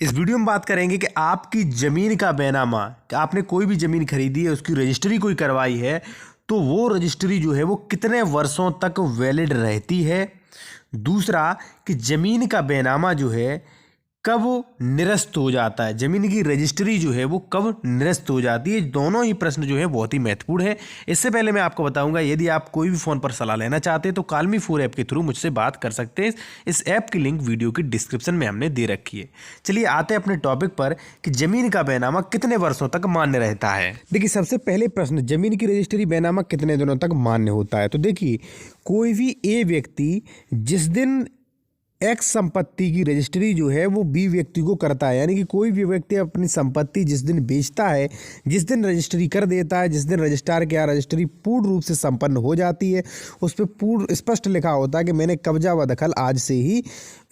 इस वीडियो में बात करेंगे कि आपकी ज़मीन का बैनामा, कि आपने कोई भी ज़मीन खरीदी है, उसकी रजिस्ट्री कोई करवाई है, तो वो रजिस्ट्री जो है वो कितने वर्षों तक वैलिड रहती है। दूसरा कि ज़मीन का बैनामा जो है कब निरस्त हो जाता है, ज़मीन की रजिस्ट्री जो है वो कब निरस्त हो जाती है। दोनों ही प्रश्न जो है बहुत ही महत्वपूर्ण है। इससे पहले मैं आपको बताऊंगा, यदि आप कोई भी फ़ोन पर सलाह लेना चाहते हैं तो कालमी 4 ऐप के थ्रू मुझसे बात कर सकते हैं। इस ऐप की लिंक वीडियो की डिस्क्रिप्शन में हमने दे रखी है। चलिए आते हैं अपने टॉपिक पर कि ज़मीन का बैनामा कितने वर्षों तक मान्य रहता है। देखिए, सबसे पहले प्रश्न, ज़मीन की रजिस्ट्री बैनामा कितने दिनों तक मान्य होता है। तो देखिए, कोई भी ए व्यक्ति जिस दिन एक्स संपत्ति की रजिस्ट्री जो है वो बी व्यक्ति को करता है, यानी कि कोई भी व्यक्ति अपनी संपत्ति जिस दिन बेचता है, जिस दिन रजिस्ट्री कर देता है, जिस दिन रजिस्ट्रार के यहाँ रजिस्ट्री पूर्ण रूप से संपन्न हो जाती है, उस पर पूर्ण स्पष्ट लिखा होता है कि मैंने कब्जा व दखल आज से ही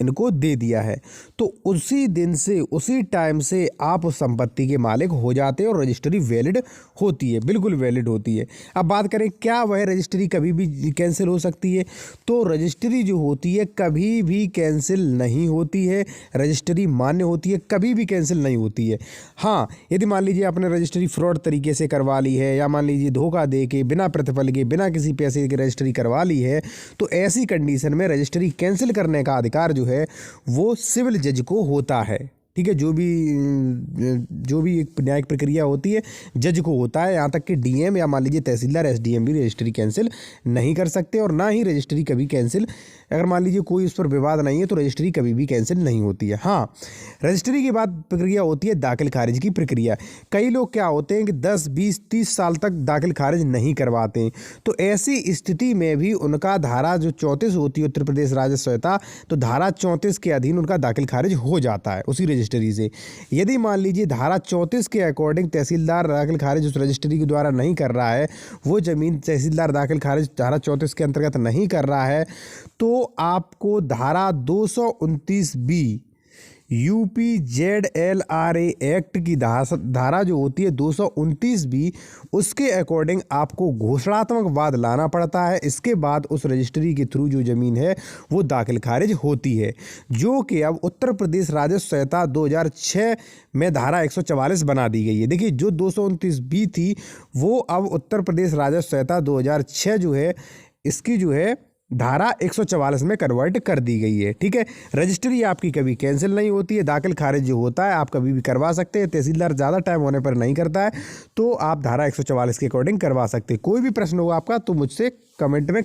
इनको दे दिया है, तो उसी दिन से, उसी टाइम से आप उस संपत्ति के मालिक हो जाते हैं और रजिस्ट्री वैलिड होती है, बिल्कुल वैलिड होती है। अब बात करें क्या वह रजिस्ट्री कभी भी कैंसिल हो सकती है, तो रजिस्ट्री जो होती है कभी भी कैंसिल नहीं होती है। रजिस्ट्री मान्य होती है, कभी भी कैंसिल नहीं होती है। हाँ, यदि मान लीजिए आपने रजिस्ट्री फ्रॉड तरीके से करवा ली है, या मान लीजिए धोखा दे के, बिना प्रतिफल के, बिना किसी पैसे की रजिस्ट्री करवा ली है, तो ऐसी कंडीशन में रजिस्ट्री कैंसिल करने का अधिकार जो है वो सिविल जज को होता है। ठीक है, जो भी एक न्यायिक प्रक्रिया होती है जज को होता है। यहाँ तक कि डीएम या मान लीजिए तहसीलदार, एसडीएम भी रजिस्ट्री कैंसिल नहीं कर सकते, और ना ही रजिस्ट्री कभी कैंसिल, अगर मान लीजिए कोई उस पर विवाद नहीं है तो रजिस्ट्री कभी भी कैंसिल नहीं होती है। हाँ, रजिस्ट्री के बाद प्रक्रिया होती है दाखिल खारिज की प्रक्रिया। कई लोग क्या होते हैं कि 10, 20, 30 साल तक दाखिल खारिज नहीं करवाते हैं, तो ऐसी स्थिति में भी उनका धारा जो 34 होती है उत्तर प्रदेश राजस्व संहिता, तो धारा 34 के अधीन उनका दाखिल खारिज हो जाता है उसी रजिस्ट्री से। यदि मान लीजिए धारा 34 के अकॉर्डिंग तहसीलदार दाखिल खारिज उस रजिस्ट्री के द्वारा नहीं कर रहा है, वो ज़मीन तहसीलदार दाखिल खारिज धारा 34 के अंतर्गत नहीं कर रहा है, तो आपको धारा 229B UPZLRA एक्ट की धारा जो होती है 229B, उसके अकॉर्डिंग आपको घोषणात्मक वाद लाना पड़ता है। इसके बाद उस रजिस्ट्री के थ्रू जो ज़मीन है वो दाखिल खारिज होती है, जो कि अब उत्तर प्रदेश राजस्व संहिता 2006 में धारा 144 बना दी गई है। देखिए, जो 229B थी वो अब उत्तर प्रदेश राजस्व संहिता 2006 जो है, इसकी जो है धारा 144 में कन्वर्ट कर दी गई है। ठीक है, रजिस्ट्री आपकी कभी कैंसिल नहीं होती है, दाखिल खारिज जो होता है आप कभी भी करवा सकते हैं। तहसीलदार ज़्यादा टाइम होने पर नहीं करता है, तो आप धारा 144 के अकॉर्डिंग करवा सकते हैं। कोई भी प्रश्न होगा आपका तो मुझसे कमेंट में